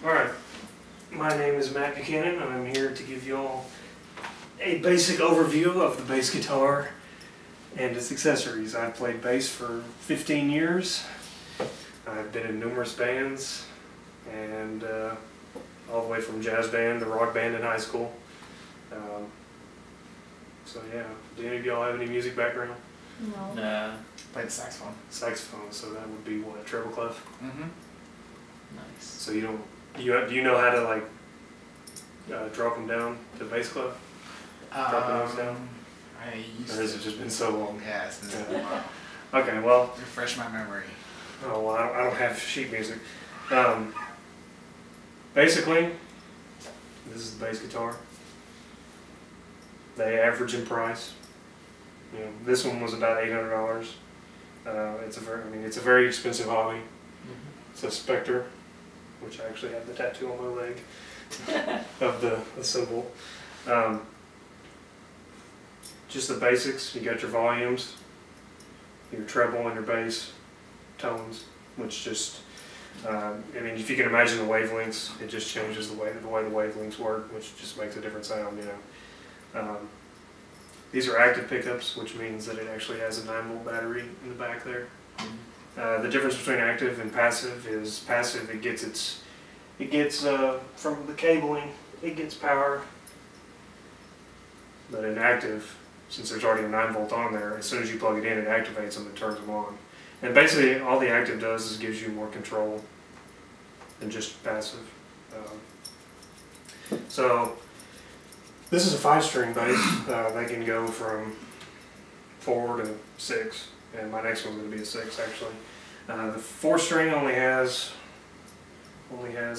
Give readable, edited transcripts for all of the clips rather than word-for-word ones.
Alright, my name is Matt Buchanan and I'm here to give you all a basic overview of the bass guitar and its accessories. I've played bass for 15 years. I've been in numerous bands and all the way from jazz band to rock band in high school. So yeah, do any of y'all have any music background? No. Nah. Played the saxophone. Saxophone, so that would be what, treble clef? Mm-hmm. Nice. So you don't, do you know how to like drop them down to bass clef? Drop those down? I used Or has it just been so long? Yeah, it's been so long. Okay, well, Refresh my memory. oh, well, I don't have sheet music. Basically, this is the bass guitar. They average in price. You know, this one was about $800. It's a very expensive hobby. It's a Spectre, which I actually have the tattoo on my leg of the symbol. Just the basics. You got your volumes, your treble and your bass tones, which just, if you can imagine the wavelengths, it just changes the way the wavelengths work, which just makes a different sound, These are active pickups, which means that it actually has a 9-volt battery in the back there. The difference between active and passive is passive, it gets from the cabling, it gets power. But in active, since there's already a 9-volt on there, as soon as you plug it in, it activates them and turns them on. And basically, all the active does is gives you more control than just passive. So, this is a 5-string bass. They can go from 4 to 6, and my next one's going to be a 6 actually. The 4-string only has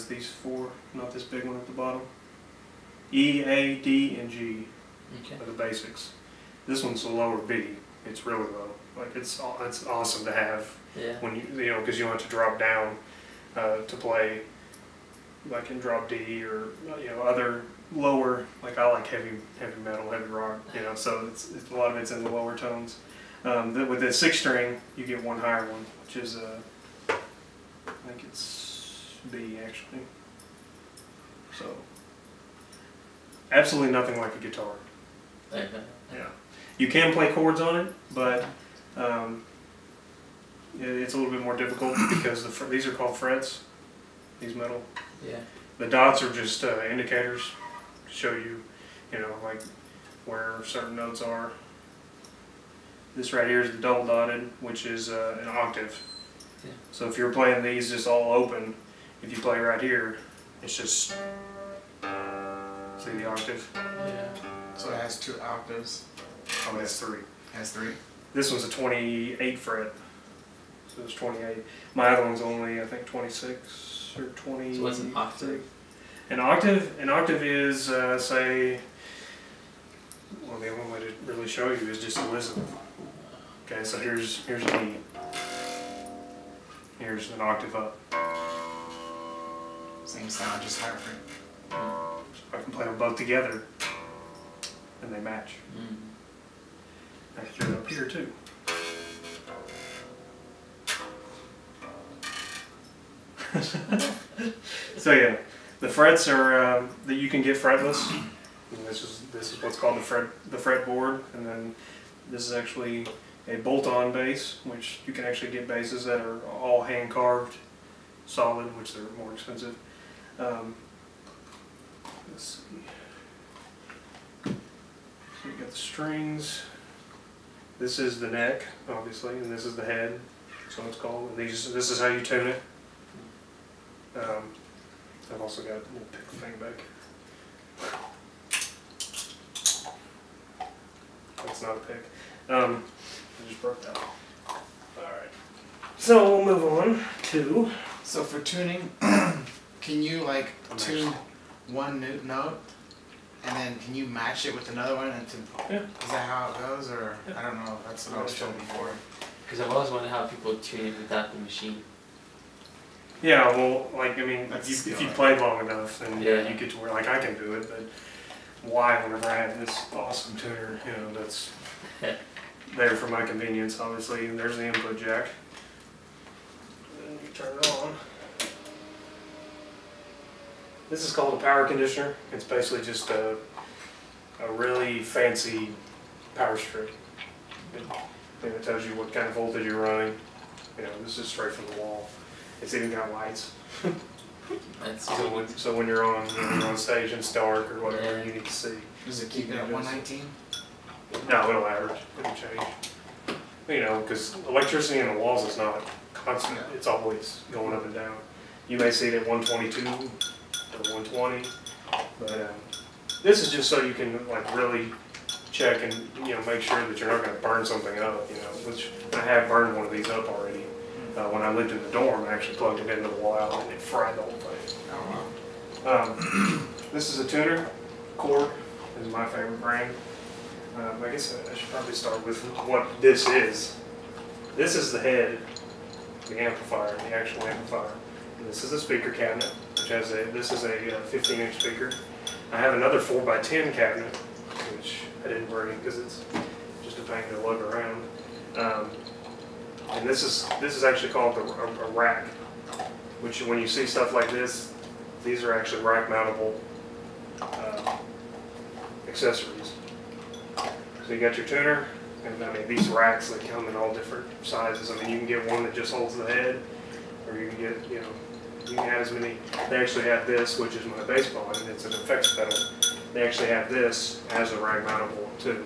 these 4, not this big one at the bottom. E, A, D, and G are the basics. This one's a lower B. It's really low. Like it's awesome to have when because you don't have to drop down to play like in drop D or other lower, like I like heavy metal, heavy rock, so it's a lot of it's in the lower tones. With the 6-string, you get one higher one, which is I think it's B actually. So absolutely nothing like a guitar. Yeah, you can play chords on it, but it's a little bit more difficult because these are called frets. These metal. Yeah. The dots are just indicators to show you, like where certain notes are. This right here is the double dotted, which is an octave. Yeah. So if you're playing these just all open, if you play right here, it's just, see the octave? Yeah. So it has 2 octaves. Oh, it has 3. It has 3. This one's a 28 fret. So it's 28. My other one's only, I think, 26 or 20. So what's an octave? An octave is, say, well, the only way to really show you is just to listen. Okay, so here's an E. Here's an octave up. Same sound, just higher. So I can play them both together, and they match. I can do it up here too. So yeah, the frets are that you can get fretless. And this is what's called the fretboard, and then this is actually a bolt-on bass, which you can actually get basses that are all hand carved, solid, which they're more expensive. Let's see. So you got the strings. This is the neck, obviously, and this is the head. So it's called. This is how you tune it. I've also got a little pick thing back here. That's not a pick. I just broke that. Alright. So we'll move on to... So for tuning, can you like tune one note and then can you match it with another one? Yeah. Is that how it goes, or I don't know? That's what I was told before. Because I've always wondered how people tune it without the machine. Yeah, well, if you played long enough, then you get to where I can do it. But why, whenever I have this awesome tuner, that's there for my convenience, obviously. And there's the input jack. And you turn it on. This is called a power conditioner. It's basically just a really fancy power strip. It tells you what kind of voltage you're running. You know, this is straight from the wall. It's even got lights. That's So when you're on, stage and it's dark or whatever, you need to see. Does it keep it at 119? No, it'll average. It'll change. You know, because electricity in the walls is not constant. It's always going up and down. You may see it at 122 or 120, but this is just so you can like really check and make sure that you're not going to burn something up. Which I have burned one of these up already. When I lived in the dorm, I actually plugged it into the wall outlet and it fried the whole thing. Oh wow. This is a tuner. Korg is my favorite brand. I guess I should probably start with what this is. This is the head, the amplifier, the actual amplifier. And this is a speaker cabinet, which has this is a 15-inch speaker. I have another 4x10 cabinet, which I didn't bring because it's just a pain to lug around. And this is actually called a rack, which when you see stuff like this, these are actually rack mountable accessories. So you got your tuner, and I mean these racks, they come in all different sizes. I mean you can get one that just holds the head, or you can get, you can have as many. They actually have this, which is my bass pod, and it's an effects pedal. They actually have this as a rack mountable one too.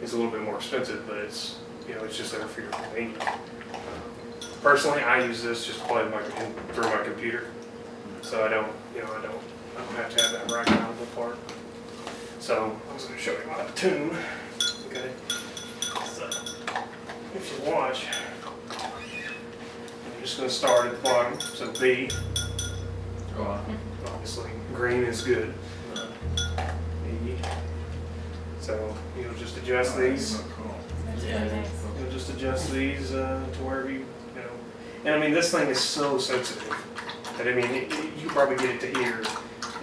It's a little bit more expensive, but it's it's just there for your convenience. Personally, I use this just to play through my computer, so I don't have to have that rack mountable part. So I was going to show you how to tune. Okay, so if you watch, I'm just going to start at the bottom. So B, obviously green is good. E, so you'll just adjust these. Yeah. You'll just adjust these to wherever and I mean this thing is so sensitive that I mean you probably get it to here,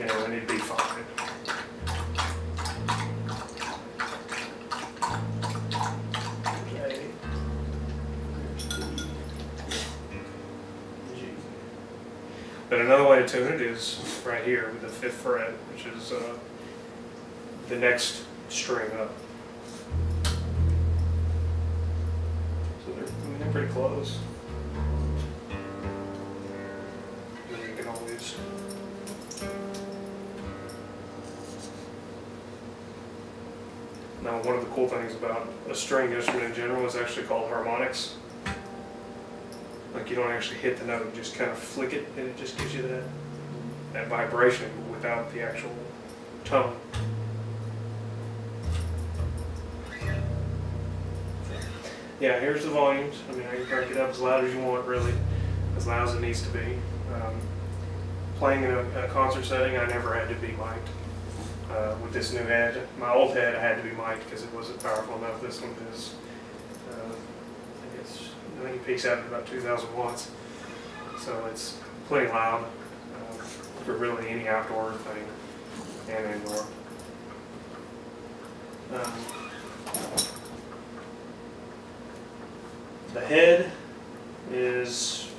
and it'd be fine. But another way to tune it is right here with the 5th fret, which is the next string up. So they're pretty close. And then you can always now one of the cool things about a string instrument in general is actually called harmonics. Like you don't actually hit the note, you just kind of flick it and it just gives you that vibration without the actual tone. Yeah, here's the volumes. I mean, I can crank it up as loud as you want, really, as loud as it needs to be. Playing in a concert setting, I never had to be mic'd. With this new head, my old head, I had to be mic'd because it wasn't powerful enough. This one is. I think it peaks out at about 2,000 watts, so it's plenty loud for really any outdoor thing and indoor. The head is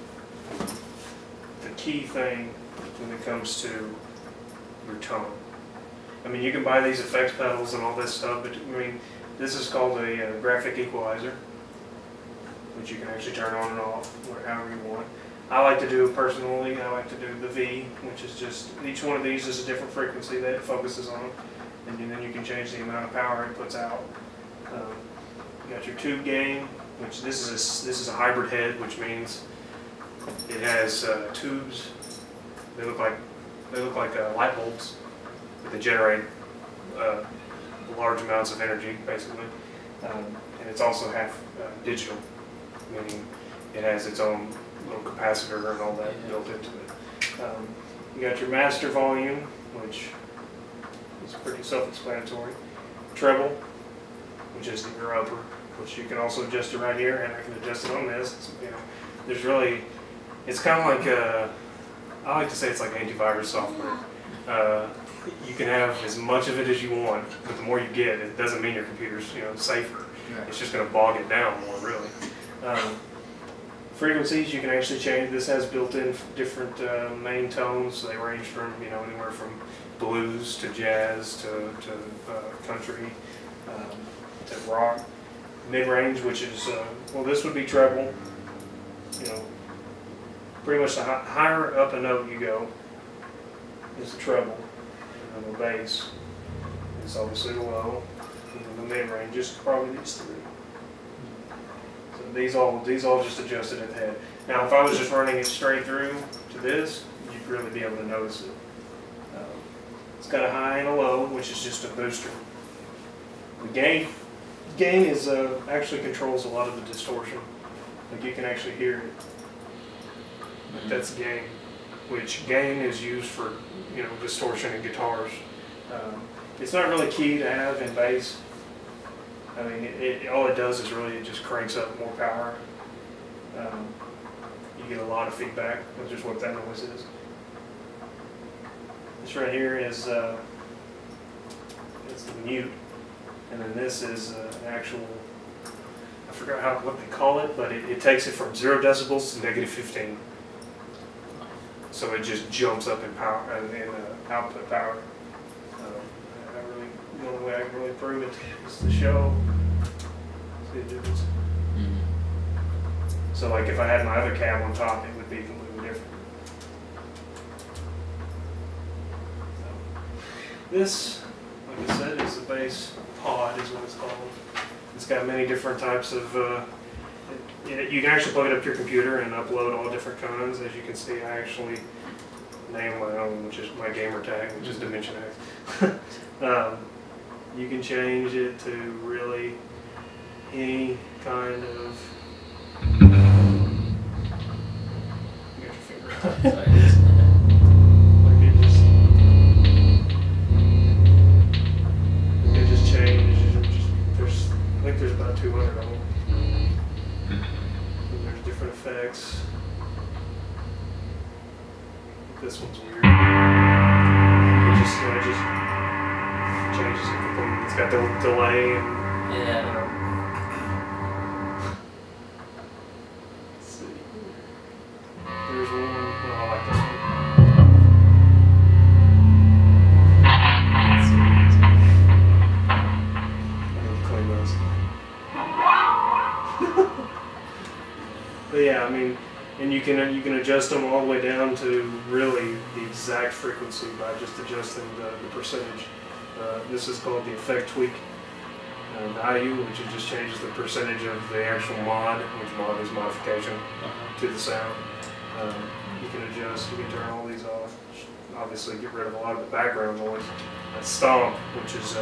the key thing when it comes to your tone. I mean, you can buy these effects pedals and all this stuff, but I mean, this is called a graphic equalizer, which you can actually turn on and off, however you want. I like to do it personally, I like to do the V, which is just, each one of these is a different frequency that it focuses on, and then you can change the amount of power it puts out. You got your tube gain, which this is a hybrid head, which means it has tubes. They look like light bulbs, but they generate large amounts of energy, basically. And it's also half digital, meaning it has its own little capacitor and all that built into it. You got your master volume, which is pretty self-explanatory. Treble, which is your upper, which you can also adjust it right here, and I can adjust it on this. There's really, it's kind of like I like to say it's like antivirus software. You can have as much of it as you want, but the more you get, it doesn't mean your computer's safer. It's just going to bog it down more, really. frequencies you can actually change. This has built-in different main tones. They range from anywhere from blues to jazz to country to rock. Mid-range, which is well, this would be treble. Pretty much the higher up a note you go is the treble, and the bass is obviously the low. The mid-range is probably these three. So these all just adjusted at the head. Now, if I was just running it straight through to this, you'd really be able to notice it. It's got a high and a low, which is just a booster. The gain is actually controls a lot of the distortion. Like you can actually hear it. Like that's gain, which gain is used for distortion in guitars. It's not really key to have in bass. I mean, all it does is really it just cranks up more power. You get a lot of feedback with just what that noise is. This right here is it's the mute, and then this is an actual, I forgot what they call it, but it takes it from 0 decibels to -15. So it just jumps up in power and output power. The only way I can really prove it is to show. See the difference. So like if I had my other cab on top, it would be completely different. This, like I said, is the bass pod, is what it's called. It's got many different types of. You can actually plug it up to your computer and upload all different kinds. As you can see, I actually named my own, which is my gamer tag, which is Dimension X. You can change it to really any kind of. You got your finger on it. It just changed. I think there's about 200 of them. And there's different effects. This one's weird. It just changes it completely. It's got the delay and Yeah. Let's see. There's one. Oh, I like this one. I need to clean those. But yeah, I mean, and you can adjust them all the way down to really the exact frequency by just adjusting the percentage. This is called the effect tweak value, which it just changes the percentage of the actual mod, which mod is modification to the sound. You can adjust, you can turn all these off, obviously get rid of a lot of the background noise. That stomp, which is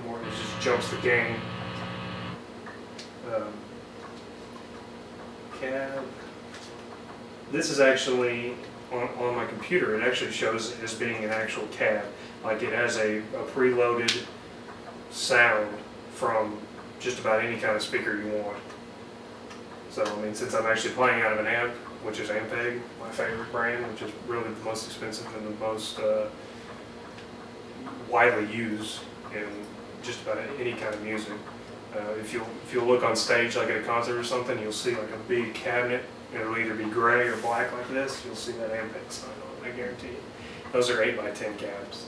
more, it just jumps the gain. Cab. This is actually on my computer. It actually shows it as being an actual cab. Like it has a preloaded sound from just about any kind of speaker you want. So I mean, since I'm actually playing out of an amp, which is Ampeg, my favorite brand, which is really the most expensive and the most widely used in just about any kind of music. If you'll look on stage, like at a concert or something, you'll see like a big cabinet. It'll either be gray or black like this. You'll see that Ampeg sign on it, I guarantee you. Those are 8x10 cabs,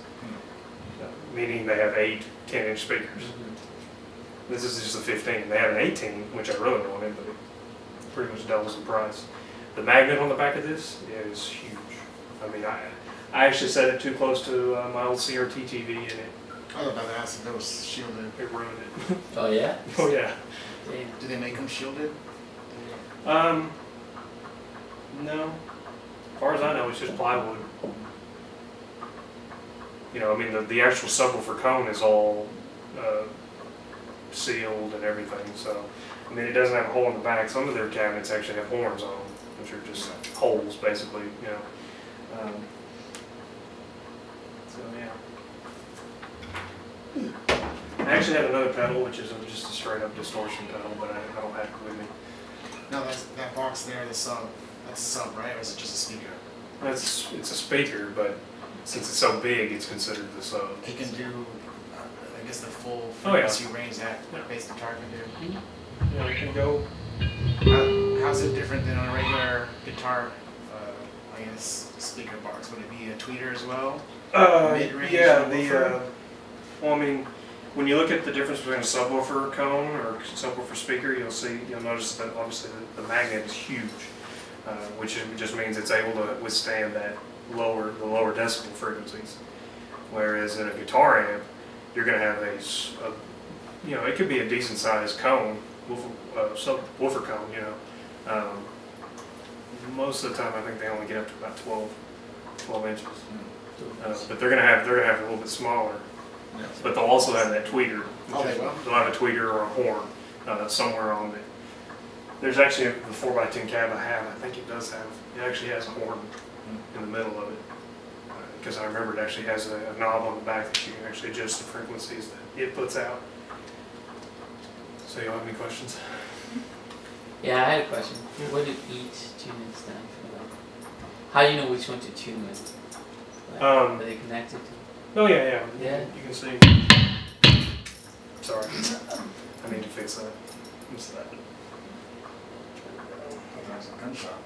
meaning they have 8 10-inch speakers. This is just a 15. They have an 18, which I really wanted, but it pretty much doubles the price. The magnet on the back of this is huge. I mean, I actually set it too close to my old CRT TV, and I was about to ask if it was shielded. it ruined it. Oh yeah? Oh yeah. Damn. Do they make them shielded? No. As far as I know, it's just plywood. You know, I mean, the actual subwoofer cone is all sealed and everything, so, I mean, it doesn't have a hole in the back. Some of their cabinets actually have horns on them, which are just holes, basically, you know. So, yeah. I actually have another pedal, which is just a straight-up distortion pedal, but I don't have it with me. No, that box there, the sub. That's a sub, right? Or is it just a speaker? It's a speaker, but since it's so big, it's considered the sub. It can do, I guess, the full Oh, yeah. frequency range that bass guitar can do. Yeah, it can go. How's it different than a regular guitar? I guess speaker box. Would it be a tweeter as well? Mid-range Yeah, subwoofer? well, I mean, when you look at the difference between a subwoofer cone or subwoofer speaker, you'll notice that obviously the magnet is huge, which just means it's able to withstand the lower decibel frequencies. Whereas in a guitar amp, you're going to have it could be a decent sized cone, subwoofer cone, most of the time I think they only get up to about 12 inches. But they're gonna have a little bit smaller. But they'll also have that tweeter. Oh, they will? They'll have a tweeter or a horn somewhere on it. There's actually the 4x10 cab I have. I think it actually has a horn in the middle of it. Because I remember it actually has a knob on the back that you can actually adjust the frequencies that it puts out. So y'all have any questions? Yeah, I had a question. What do each tuning stand for? How do you know which one to tune with? Are they connected to? Oh yeah. Yeah. You can see. Sorry, I need to fix that. What's that? That's a gunshot.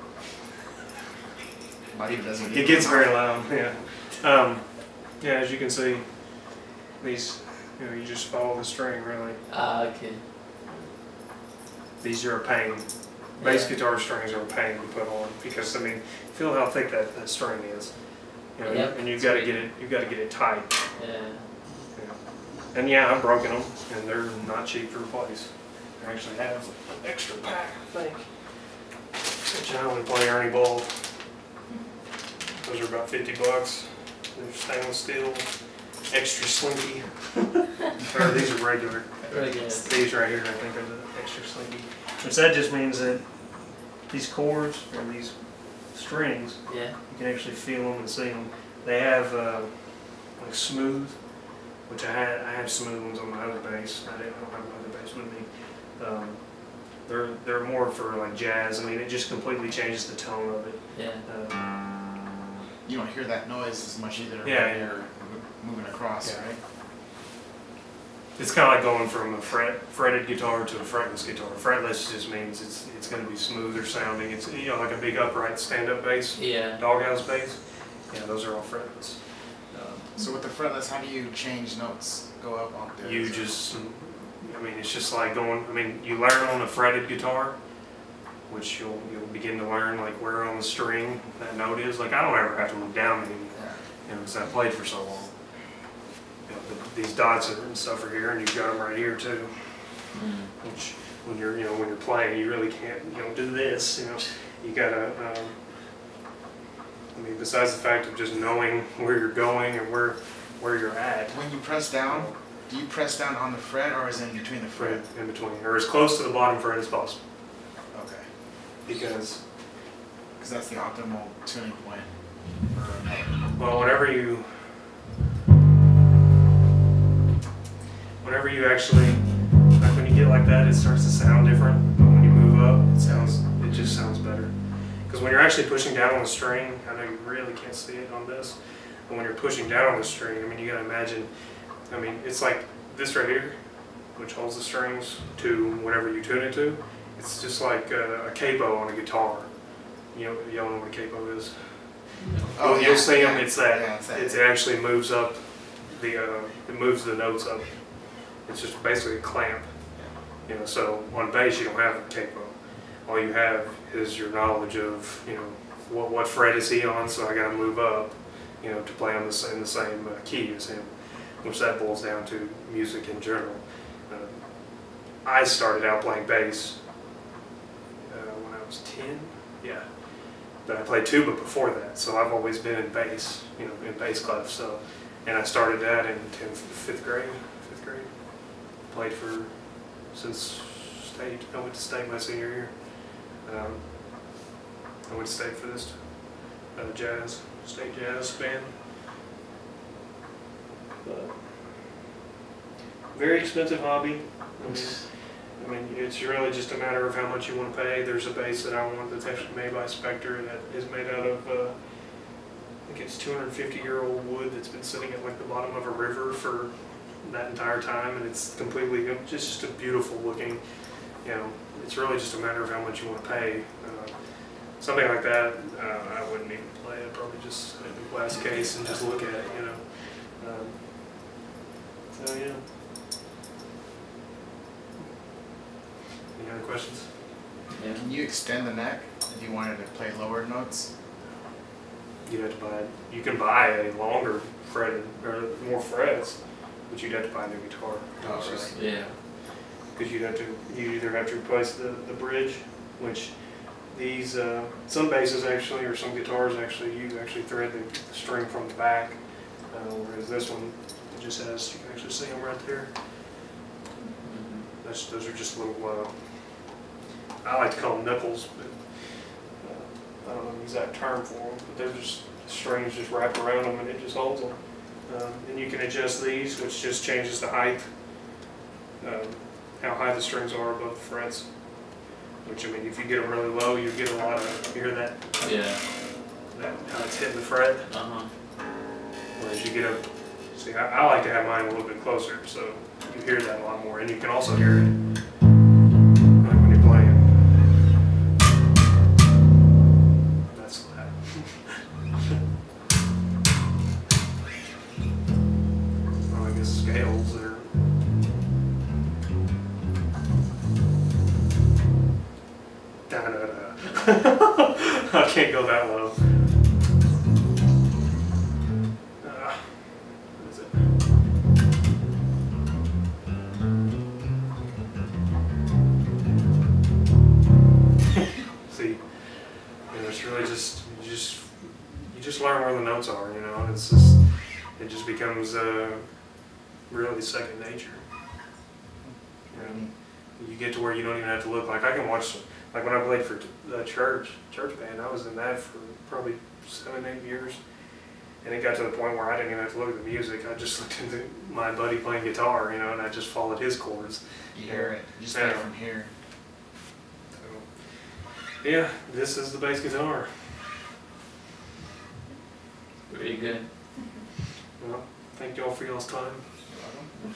Might even doesn't. It gets very loud. Yeah. Yeah. As you can see, these. You just follow the string really. Okay. These are a pain. Bass guitar strings are a pain to put on because feel how thick that string is. Yep. And you've got to get it tight. Yeah. And yeah, I've broken them, and they're not cheap to replace. I actually have an extra pack, I think, which I only play Ernie Ball. Those are about $50. They're stainless steel, extra slinky. Or these are regular. These right here, I think, are the extra slinky. Which that just means that these chords or these strings, Yeah. you can actually feel them and see them. They have like smooth, which I have smooth ones on my other bass. I don't have my other bass with me. They're more for like jazz. It just completely changes the tone of it. Yeah. You don't hear that noise as much either. Yeah, when you're moving across, right? It's kind of like going from a fretted guitar to a fretless guitar. Fretless just means it's going to be smoother sounding. It's like a big upright stand-up bass, Yeah. doghouse bass. Yeah, those are all fretless. So with the fretless, how do you change notes? Go up on the. You just, it's just like going. You learn on a fretted guitar, which you'll begin to learn like where on the string that note is. Like I don't ever have to look down anymore, because I played for so long. These dots and stuff are here, and you've got them right here too. Which, when you're playing, you really can't, do this. You gotta. Besides the fact of just knowing where you're going and where you're at. When you press down, do you press down on the fret, or is it in between the fret? In between, or as close to the bottom fret as possible. Okay. Because that's the optimal tuning point. Well, whenever you actually, like when you get like that, it starts to sound different. But when you move up, it just sounds better. Because when you're actually pushing down on the string, I know you really can't see it on this, but when you're pushing down on the string, you gotta imagine, it's like this right here, which holds the strings to whatever you tune it to. It's just like a capo on a guitar. Y'all know what a capo is? Oh, you'll see them. Yeah, it actually moves up it moves the notes up. It's just basically a clamp. So on bass you don't have a capo. All you have is your knowledge of what fret is he on, so I got to move up, to play on in the same key as him, which that boils down to music in general. I started out playing bass when I was 10, yeah. But I played tuba before that, so I've always been in bass, in bass clef. So, and I started that in 5th grade. Played since state. I went to state my senior year. I went to state for this state jazz band. But very expensive hobby. It's really just a matter of how much you want to pay. There's a bass that I want that's actually made by Spectre that is made out of, I think it's 250-year-old wood that's been sitting at like the bottom of a river for that entire time, and it's completely just a beautiful looking, it's really just a matter of how much you want to pay. Something like that, I wouldn't even play. I'd probably just have a glass case and just look at it, so yeah. Any other questions? Yeah. Can you extend the neck if you wanted to play lower notes? You'd have to buy. You can buy a longer fretted or more frets, but you'd have to buy a new guitar. Oh, really? Yeah. Because you either have to replace the bridge, which these some basses actually or some guitars actually you actually thread the string from the back, whereas this one it just has, you can actually see them right there. Those are just little. I like to call them nipples, but I don't know the exact term for them. But they're just strings just wrapped around them and it just holds them. And you can adjust these, which just changes the height, how high the strings are above the frets. Which, I mean, if you get them really low, you get a lot of, you hear that? Yeah. That how it's hitting the fret. Uh-huh. Whereas you get a, see, I like to have mine a little bit closer, so you hear that a lot more. And you can also hear it like when you're playing. That's loud. Oh, I guess scales are. I can't go that low. What is it? See, it's really just you just learn where the notes are, and it just becomes really second nature. You get to where you don't even have to look. Like I can watch. Like when I played for the church band, I was in that for probably 7, 8 years. And it got to the point where I didn't even have to look at the music. I just looked into my buddy playing guitar, and I just followed his chords. You hear it. You just play it from here. So, yeah, this is the bass guitar. Very good. Well, thank y'all for y'all's time. You're welcome.